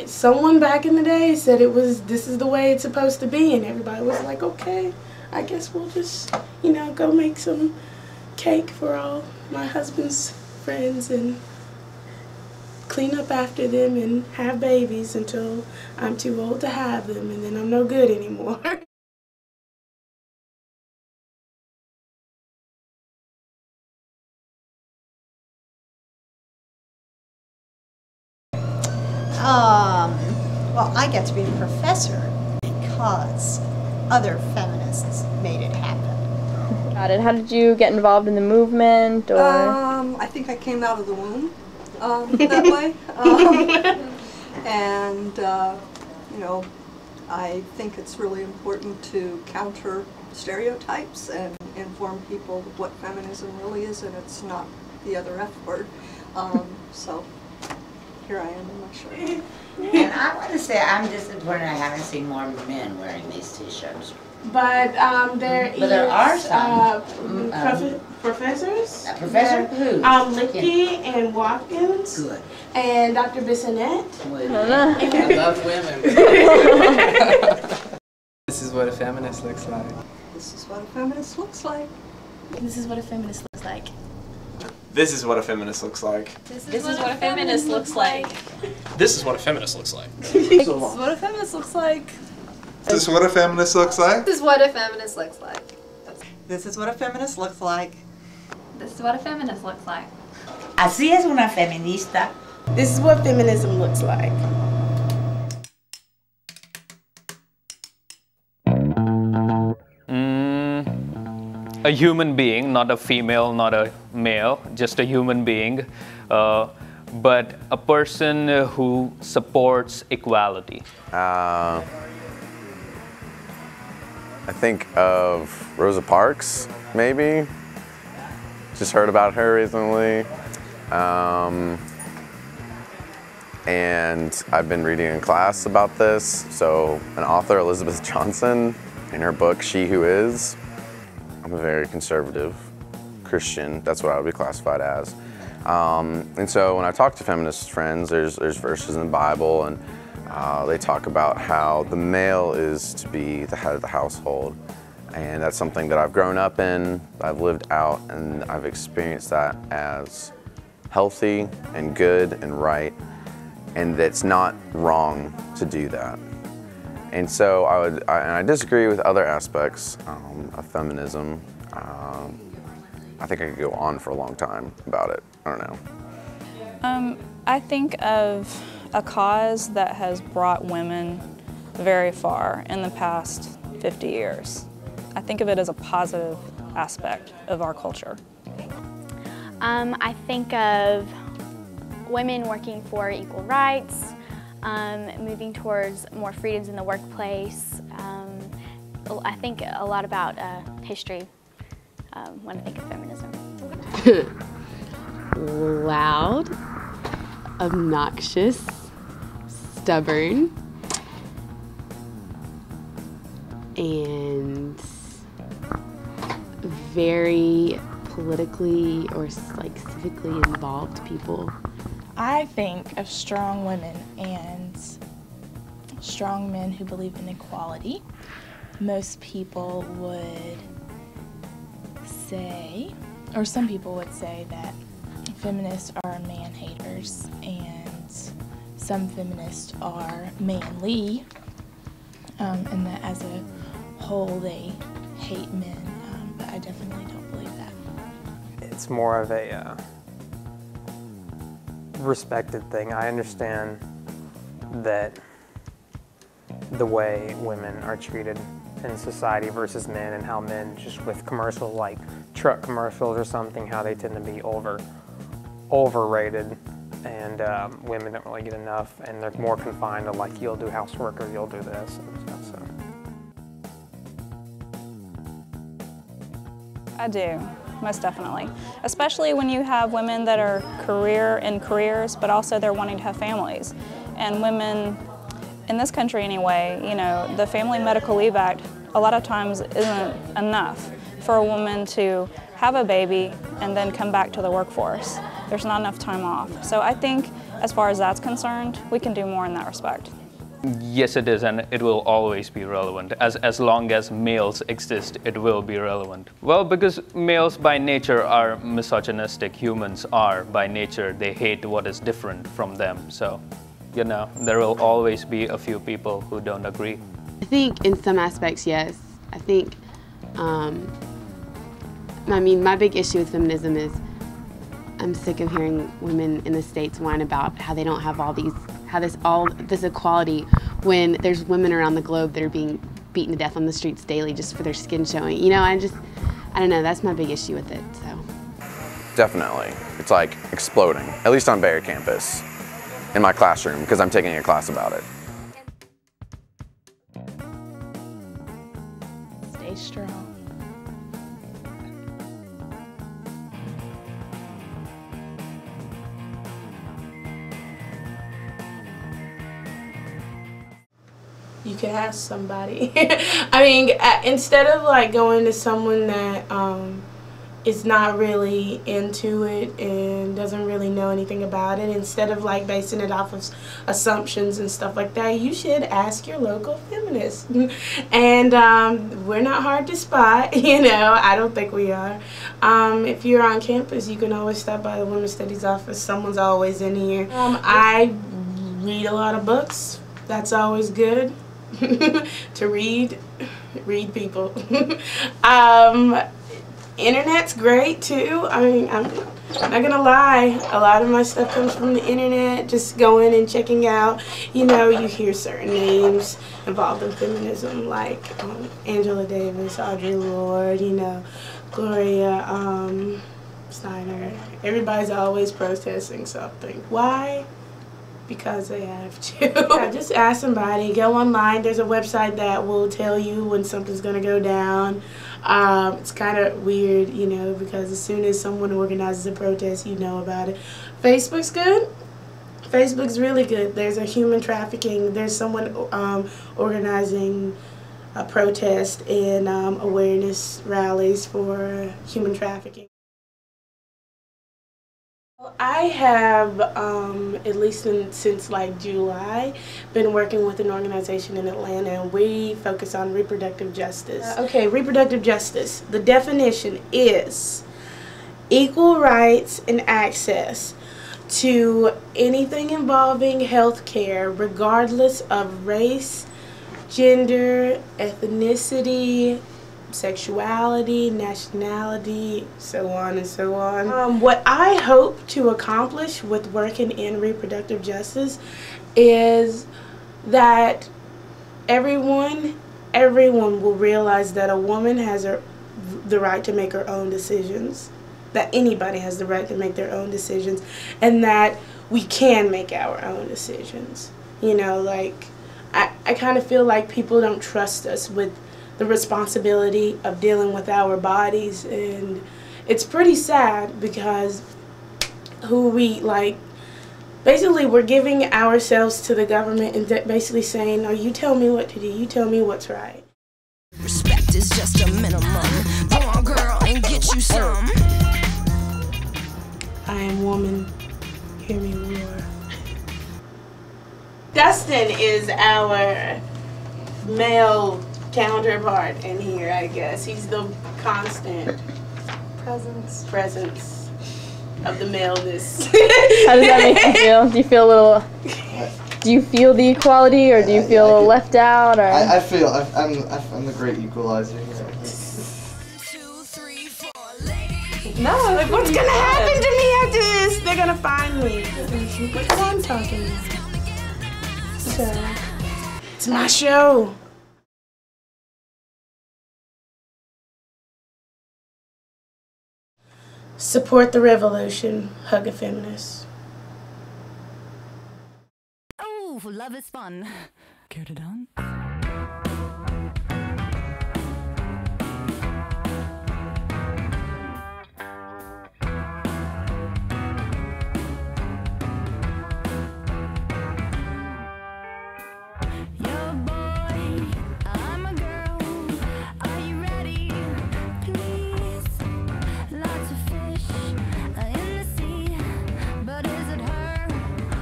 Someone back in the day said this is the way it's supposed to be, and everybody was like, okay, I guess we'll just, go make some cake for all my husband's friends and clean up after them and have babies until I'm too old to have them, and then I'm no good anymore. Well, I get to be a professor because other feminists made it happen. Got it. How did you get involved in the movement? Or I think I came out of the womb that way. I think it's really important to counter stereotypes and inform people of what feminism really is, and it's not the other F word. So here I am in my shirt. And I want to say I'm disappointed I haven't seen more men wearing these t-shirts. But there are some professors. Professor who? Licky and Watkins. Good. And Dr. Bissonette. I love women. This is what a feminist looks like. This is what a feminist looks like. This is what a feminist looks like. This is what a feminist looks like. This is what a feminist looks like. This is what a feminist looks like. This is what a feminist looks like. This is what a feminist looks like. This is what a feminist looks like. This is what a feminist looks like. This is what a feminist looks like. Así es una feminista. This is what feminism looks like. A human being, not a female, not a male, just a human being, but a person who supports equality. I think of Rosa Parks, maybe. Just heard about her recently. And I've been reading in class about this. So an author, Elizabeth Johnson, in her book, She Who Is. I'm a very conservative Christian. That's what I would be classified as. And so when I talk to feminist friends, there's verses in the Bible, and they talk about how the male is to be the head of the household. And that's something that I've grown up in, I've lived out, and I've experienced that as healthy and good and right, and that's not wrong to do that. And so I disagree with other aspects of feminism. I think I could go on for a long time about it. I don't know. I think of a cause that has brought women very far in the past 50 years. I think of it as a positive aspect of our culture. I think of women working for equal rights, moving towards more freedoms in the workplace. I think a lot about history when I think of feminism. Loud, obnoxious, stubborn, and very politically or like civically involved people. I think of strong women and strong men who believe in equality. Most people would say, or some people would say, that feminists are man-haters and some feminists are manly, and that as a whole they hate men, but I definitely don't believe that. It's more of a respected thing. I understand that the way women are treated in society versus men, and how men, just with commercials like truck commercials or something, how they tend to be overrated, and women don't really get enough, and they're more confined to like, you'll do housework or you'll do this and stuff. So I do, most definitely. Especially when you have women that are in careers, but also they're wanting to have families. And women, in this country anyway, you know, the Family Medical Leave Act a lot of times isn't enough for a woman to have a baby and then come back to the workforce. There's not enough time off. So I think as far as that's concerned, we can do more in that respect. Yes, it is, and it will always be relevant. As long as males exist, it will be relevant. Well, because males by nature are misogynistic. Humans are by nature. They hate what is different from them. So, you know, there will always be a few people who don't agree. I think in some aspects, yes. I think, I mean, my big issue with feminism is I'm sick of hearing women in the States whine about how they don't have all this equality when there's women around the globe that are being beaten to death on the streets daily just for their skin showing. You know, I don't know, that's my big issue with it, so. Definitely. It's like exploding, at least on Bayer campus, in my classroom, because I'm taking a class about it. Stay strong. You could ask somebody. I mean, instead of like going to someone that is not really into it and doesn't really know anything about it, instead of like basing it off of assumptions and stuff like that, you should ask your local feminist. And we're not hard to spot, you know, I don't think we are. If you're on campus, you can always stop by the Women's Studies office. Someone's always in here. I read a lot of books. That's always good. To read people. Internet's great too. I mean, I'm not gonna lie, a lot of my stuff comes from the internet, just going and checking out. You know, you hear certain names involved in feminism like Angela Davis, Audre Lorde, you know, Gloria Steiner. Everybody's always protesting something. Why? Because they have to. Yeah, just ask somebody, go online. There's a website that will tell you when something's gonna go down. It's kind of weird, you know, because as soon as someone organizes a protest, you know about it. Facebook's good. Facebook's really good. There's a human trafficking. There's someone organizing a protest and awareness rallies for human trafficking. I have, at least since like July, been working with an organization in Atlanta, and we focus on reproductive justice. Okay, reproductive justice. The definition is equal rights and access to anything involving health care, regardless of race, gender, ethnicity, sexuality, nationality, so on and so on. What I hope to accomplish with working in reproductive justice is that everyone will realize that a woman has the right to make her own decisions, that anybody has the right to make their own decisions, and that we can make our own decisions. You know, like, I kind of feel like people don't trust us with the responsibility of dealing with our bodies, and it's pretty sad because basically we're giving ourselves to the government and basically saying, no, you tell me what to do, you tell me what's right. Respect is just a minimum. Go on, girl, and get you some. I am woman, hear me roar. Dustin is our male counterpart in here, I guess. He's the constant presence of the maleness. How does that make you feel? Do you feel a little? Do you feel the equality, or do you feel a little left out? Or I feel I'm the great equalizer here. No, like, what's gonna happen to me after this? They're gonna find me. What I'm talking about. So, it's my show. Support the revolution. Hug a feminist. Oh, love is fun. Care to dance?